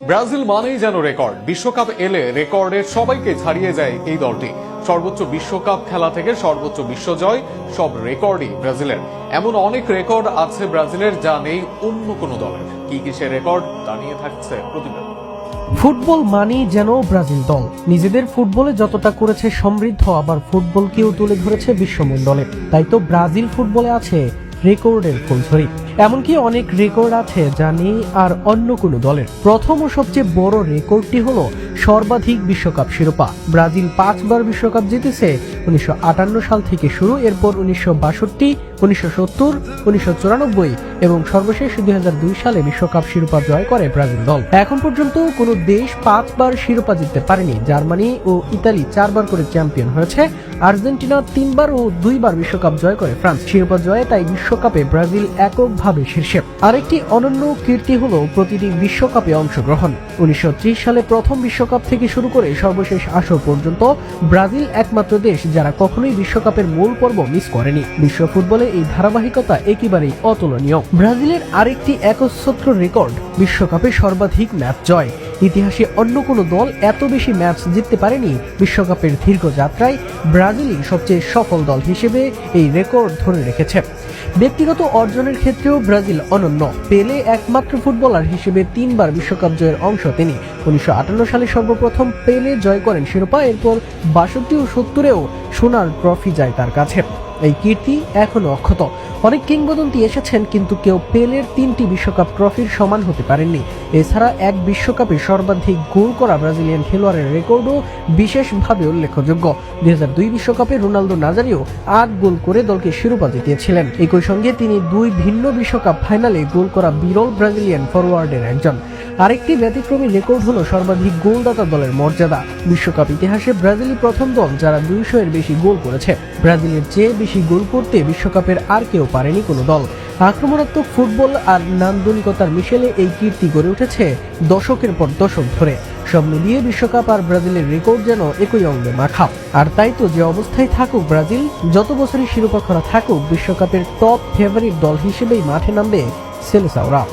Brazil মানেই যেন record. বিশ্বকাপ এলে রেকর্ডের সবাইকে ছাড়িয়ে যায় এই দলটি। সর্বোচ্চ বিশ্বকাপ খেলা থেকে সর্বোচ্চ বিশ্বজয় সব রেকর্ডই ব্রাজিলের। এমন অনেক রেকর্ড আছে ব্রাজিলের, যা নেই অন্য কোনো দলের। কি কি সে রেকর্ড তা নিয়ে থাকছে প্রতিবেদন। ফুটবল মানেই যেন ব্রাজিল দল। নিজেদের ফুটবলে যতটা করেছে সমৃদ্ধ, আবার ফুটবলকেও তুলে ধরেছে বিশ্বমণ্ডলে। তাই তো ব্রাজিল ফুটবলে আছে রেকর্ডের ফুলঝুরি। এমনকি অনেক রেকর্ড আছে যা নেই আর অন্য কোনো দলের। প্রথম ও সবচেয়ে বড় রেকর্ডটি হলো সর্বাধিক বিশ্বকাপ শিরোপা। ব্রাজিল 5 বার বিশ্বকাপ জিতেছে 1958 সাল থেকে শুরু, এরপর 1962, 1970, 1994 এবং সর্বশেষ 2002 সালে বিশ্বকাপ শিরোপা জয় করে ব্রাজিল দল। এখন পর্যন্ত কোনো দেশ 5 বার শিরোপা জিততে পারেনি। জার্মানি ও ইতালি 4 বার করে চ্যাম্পিয়ন হয়েছে। আর্জেন্টিনা 3 বার ও 2 বার বিশ্বকাপ জয় করে ফ্রান্স। শিরোপা জয়ে তাই বিশ্বকাপে ব্রাজিল এককভাবে শীর্ষে। আরেকটি অনন্য কীর্তি হলো প্রতিটি বিশ্বকাপে অংশগ্রহণ। 1930 সালে প্রথম বিশ্বকাপ থেকে শুরু করে সর্বশেষ আসর পর্যন্ত ব্রাজিল একমাত্র দেশ যারা কখনোই বিশ্বকাপের মূল পর্ব মিস করেনি। বিশ্ব ফুটবলে এই ধারাবাহিকতা একেবারেই অতুলনীয়। ব্রাজিলের আরেকটি একচ্ছত্র রেকর্ড বিশ্বকাপে সর্বাধিক ম্যাচ জয়। ইতিহাসে অন্য কোনো দল এত বেশি ম্যাচ জিততে পারেনি। বিশ্বকাপের দীর্ঘ যাত্রায় ব্রাজিলই সবচেয়ে সফল দল হিসেবে এই রেকর্ড ধরে রেখেছে। ব্যক্তিগত অর্জনের ক্ষেত্রেও ব্রাজিল অনন্য। পেলে একমাত্র ফুটবলার হিসেবে 3 বার বিশ্বকাপ জয়ের অংশ তিনি। 1958 সালে সর্বপ্রথম পেলে জয় করেন শিরোপা, এরপর 62 ও 70-এও সোনার ট্রফি যায় তার কাছে। এই কীর্তি এখনো অক্ষত। অনেক কিংবদন্তি এসেছেন, কিন্তু কেউ পেলের 3টি বিশ্বকাপ ট্রফির সমান হতে পারেননি। এছাড়া এক বিশ্বকাপে সর্বাধিক গোল করা ব্রাজিলিয়ান খেলোয়াড়ের রেকর্ডও বিশেষভাবে উল্লেখযোগ্য। 2002 বিশ্বকাপে রোনালদো নাজারিও 8 গোল করে দলকে শিরোপা জিতিয়েছিলেন। একই সঙ্গে তিনি 2 ভিন্ন বিশ্বকাপ ফাইনালে গোল করা বিরল ব্রাজিলিয়ান ফরওয়ার্ডের একজন। আরেকটি ব্যতিক্রমী রেকর্ড হলো সর্বাধিক গোলদাতা দলের মর্যাদা। বিশ্বকাপ ইতিহাসে ব্রাজিলই প্রথম দল যারা 200-এর বেশি গোল করেছে। ব্রাজিলের চেয়ে বেশি গোল করতে বিশ্বকাপের আর কেউ পারেনি কোনো দল। আক্রমণাত্মক ফুটবল আর নান্দনিকতার মিশেলে এই কীর্তি গড়ে উঠেছে দশকের পর দশক ধরে। সব মিলিয়ে বিশ্বকাপ আর ব্রাজিলের রেকর্ড যেন একই অঙ্গে মাখা। আর তাই তো যে অবস্থায় থাকুক ব্রাজিল, যত বছরই শিরোপা খরা থাকুক, বিশ্বকাপের টপ ফেভারিট দল হিসেবেই মাঠে নামবে সেলেসাওরা।